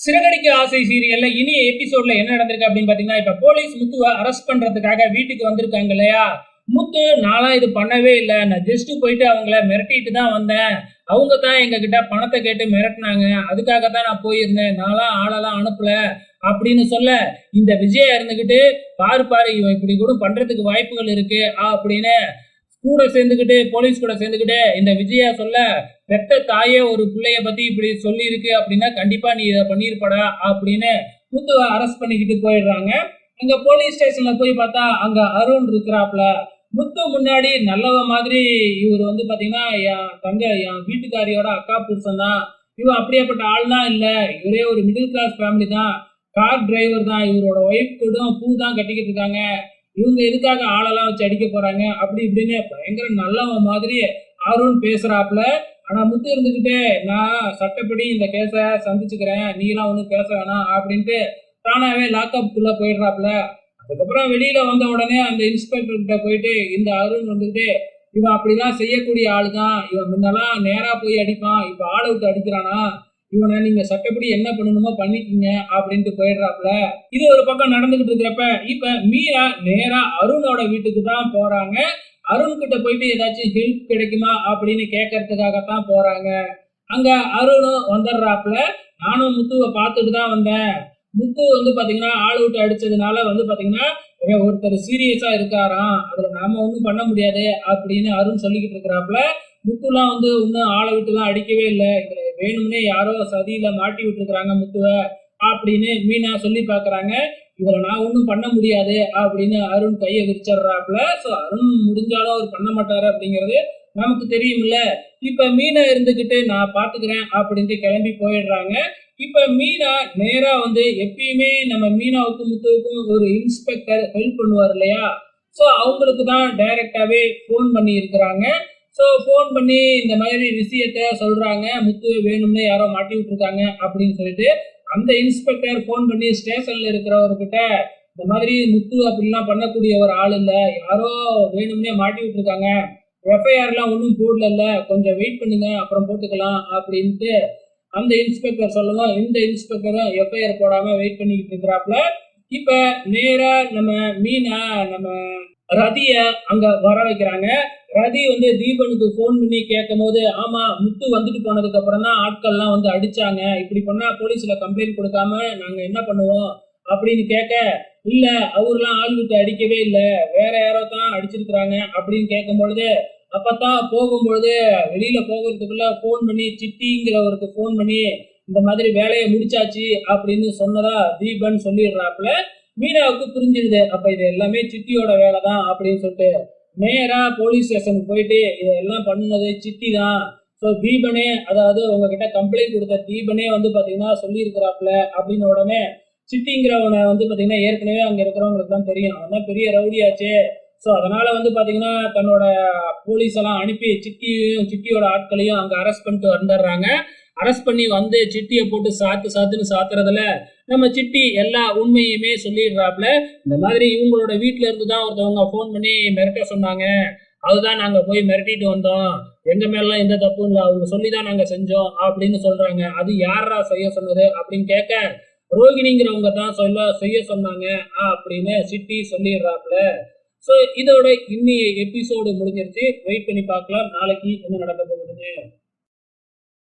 சிறகடிக்க ஆசை சீரியல்ல இனிய எபிசோட்ல என்ன நடந்திருக்கு அப்படின்னு பாத்தீங்கன்னா, இப்ப போலீஸ் முத்துவை அரெஸ்ட் பண்றதுக்காக வீட்டுக்கு வந்திருக்காங்க இல்லையா? முத்து நான்லாம் இது பண்ணவே இல்ல. நான் ஜஸ்ட் போயிட்டு அவங்கள மிரட்டிட்டு தான் வந்தேன். அவங்க தான் எங்க கிட்ட பணத்தை கேட்டு மிரட்டினாங்க. அதுக்காக தான் நான் போயிருந்தேன். நான்லாம் ஆளெல்லாம் அனுப்பல அப்படின்னு சொல்ல, இந்த விஜயா இருந்துகிட்டு பாரு பாரு இவன் இப்படி கூட பண்றதுக்கு வாய்ப்புகள் இருக்கு அப்படின்னு கூட சேர்ந்துக்கிட்டு போலீஸ் கூட சேர்ந்துக்கிட்டு இந்த விஜயா சொல்ல, பெத்த தாயே ஒரு பிள்ளைய பத்தி இப்படி சொல்லி இருக்கு அப்படின்னா கண்டிப்பா நீ இதை பண்ணிருப்படா அப்படின்னு முத்துவை அரெஸ்ட் பண்ணிக்கிட்டு போயிடுறாங்க. அங்க போலீஸ் ஸ்டேஷன்ல போய் பார்த்தா அங்க அருண் இருக்கிறாப்ல. முத்து முன்னாடி நல்லவ மாதிரி இவர் வந்து பாத்தீங்கன்னா என் வீட்டுக்காரியோட அக்கா புருஷன் தான். இவன் அப்படியேப்பட்ட ஆள் தான் இல்ல. இவரே ஒரு மிடில் கிளாஸ் ஃபேமிலி தான். கார் டிரைவர் தான். இவரோட ஒய்ஃப் கூட பூ தான் கட்டிக்கிட்டு இருக்காங்க. இவங்க எதுக்காக ஆளெல்லாம் வச்சு அடிக்க போறாங்க அப்படி இப்படின்னு பயங்கர நல்லவன் மாதிரி அருண் பேசுறாப்ல. ஆனா முத்து இருந்துகிட்டே நான் சட்டப்படி இந்த கேஸ சந்திச்சுக்கிறேன், நீ எல்லாம் ஒண்ணும் பேச வேணாம் அப்படின்ட்டு தானாவே லாக்அப்குள்ள போயிடுறாப்ல. அதுக்கப்புறம் வெளியில வந்த உடனே அந்த இன்ஸ்பெக்டர் கிட்ட போயிட்டு இந்த அருண் வந்துட்டு இவன் அப்படிலாம் செய்யக்கூடிய ஆளு தான், இவன் முன்னெல்லாம் நேரா போய் அடிப்பான், இப்ப ஆளை விட்டு அடிக்கிறானா, இவனை நீங்க சட்டப்படி என்ன பண்ணணுமோ பண்ணிக்கீங்க அப்படின்ட்டு போயிடுறாப்ல. இது ஒரு பக்கம் நடந்துகிட்டு இருக்கிறப்ப இப்ப மீரா நேரா அருணோட வீட்டுக்கு தான் போறாங்க. அருண் கிட்ட போயிட்டு ஏதாச்சும் ஹெல்ப் கிடைக்குமா அப்படின்னு கேட்கறதுக்காகத்தான் போறாங்க. அங்க அருணும் வந்துடுறாப்ல. நானும் முத்துவை பார்த்துட்டு தான் வந்தேன். முத்து வந்து பாத்தீங்கன்னா ஆள் விட்டு அடிச்சதுனால வந்து பாத்தீங்கன்னா ஒருத்தர் சீரியஸா இருக்காராம், அதுல நாம ஒண்ணும் பண்ண முடியாது அப்படின்னு அருண் சொல்லிக்கிட்டு இருக்கிறாப்ல. முத்துலாம் வந்து இன்னும் ஆளை விட்டு எல்லாம் அடிக்கவே இல்லை, இதுல வேணும்னே யாரோ சதியில மாட்டி விட்டுருக்காங்க முத்துவ அப்படின்னு மீனா சொல்லி பாக்குறாங்க. இதுல நான் ஒண்ணும் பண்ண முடியாது அப்படின்னு அருண் கையை விரிச்சிடுறாப்ல. சோ அருண் முடிஞ்சாலும் அவர் பண்ண மாட்டாரு அப்படிங்கிறது நமக்கு தெரியும்ல. இப்ப மீனா இருந்துகிட்டு நான் பாத்துக்கிறேன் அப்படின்ட்டு கிளம்பி போயிடுறாங்க. இப்ப மீனா நேரா வந்து எப்பயுமே நம்ம மீனாவுக்கும் முத்துவுக்கும் ஒரு இன்ஸ்பெக்டர் ஹெல்ப் பண்ணுவார் இல்லையா? சோ அவங்களுக்கு தான் டைரக்டாவே போன் பண்ணி இருக்கிறாங்க. சோ போன் பண்ணி இந்த மாதிரி விஷயத்த சொல்றாங்க, முத்து வேணும்னு யாரோ மாட்டி விட்டுருக்காங்க அப்படின்னு சொல்லிட்டு அந்த இன்ஸ்பெக்டர் போன் பண்ணி ஸ்டேஷன்ல இருக்கிறவர்கிட்ட இந்த மாதிரி முத்து அப்படிலாம் பண்ணக்கூடிய ஒரு ஆள் இல்ல, யாரோ வேணும்னே மாட்டி விட்டுருக்காங்க, எஃப்ஐஆர் எல்லாம் ஒன்றும் போடல, கொஞ்சம் வெயிட் பண்ணுங்க அப்புறம் போட்டுக்கலாம் அப்படின்ட்டு அந்த இன்ஸ்பெக்டர் சொல்லவும் இந்த இன்ஸ்பெக்டரும் எஃப்ஐஆர் போடாம வெயிட் பண்ணிக்கிட்டு இருக்கிறாப்ல. இப்ப நேரா நம்ம மீனா நம்ம ரதிய அங்க வர வைக்கிறாங்க. ரதி வந்து தீபனுக்கு போன் பண்ணி கேட்கும் போது ஆமா முத்து வந்துட்டு போனதுக்கு அப்புறம் தான் ஆட்கள்லாம் வந்து அடிச்சாங்க, இப்படி பண்ணா போலீஸ்ல கம்ப்ளைண்ட் கொடுக்காம நாங்க என்ன பண்ணுவோம் அப்படின்னு கேட்க, இல்ல அவர்லாம் ஆள் விட்டு அடிக்கவே இல்லை, வேற யாரோ தான் அடிச்சிருக்கிறாங்க அப்படின்னு கேட்கும் பொழுது அப்பதான் போகும்பொழுது வெளியில போகிறதுக்குள்ள போன் பண்ணி சிட்டிங்கிறவருக்கு போன் பண்ணி இந்த மாதிரி வேலையை முடிச்சாச்சு அப்படின்னு சொன்னதா தீபன் சொல்லிடுறாப்புல. மீனாவுக்கு புரிஞ்சிருது, அப்ப இது எல்லாமே சிட்டியோட வேலை தான் அப்படின்னு சொல்லிட்டு நேரா போலீஸ் ஸ்டேஷனுக்கு போயிட்டு இதெல்லாம் பண்ணது சிட்டி தான். ஸோ தீபனே, அதாவது உங்ககிட்ட கம்ப்ளைண்ட் கொடுத்த தீபனே வந்து பாத்தீங்கன்னா சொல்லி இருக்கிறாப்புல அப்படின்னு உடனே சிட்டிங்கிறவனை வந்து பாத்தீங்கன்னா ஏற்கனவே அங்க இருக்கிறவங்களுக்கு தான் தெரியும், அவன் பெரிய ரவுடியாச்சு. ஸோ அதனால வந்து பாத்தீங்கன்னா தன்னோட போலீஸ் எல்லாம் அனுப்பி சிட்டியோட ஆட்களையும் அங்க அரெஸ்ட் பண்ணிட்டு வந்துடுறாங்க. அரெஸ்ட் பண்ணி வந்து சிட்டியை போட்டு சாத்துன்னு சாத்துறதுல நம்ம சிட்டி எல்லா உண்மையுமே சொல்லிடுறாப்ல. இந்த மாதிரி இவங்களோட வீட்டுல இருந்து தான் ஒருத்தவங்க போன் பண்ணி மிரட்ட சொன்னாங்க, அதுதான் நாங்க போய் மிரட்டிட்டு வந்தோம், எங்க மேலாம் எந்த தப்பும் இல்லை, அவங்க சொல்லிதான் நாங்க செஞ்சோம் அப்படின்னு சொல்றாங்க. அது யாரா செய்ய சொன்னது அப்படின்னு கேட்க, ரோகிணிங்கிறவங்க தான் செய்ய சொன்னாங்க அப்படின்னு சிட்டி சொல்லிடுறாப்ல. ஸோ இதோட இன்னி எபிசோடு முடிஞ்சிருச்சு. வெயிட் பண்ணி பார்க்கலாம் நாளைக்கு என்ன நடக்க போகுதுன்னு.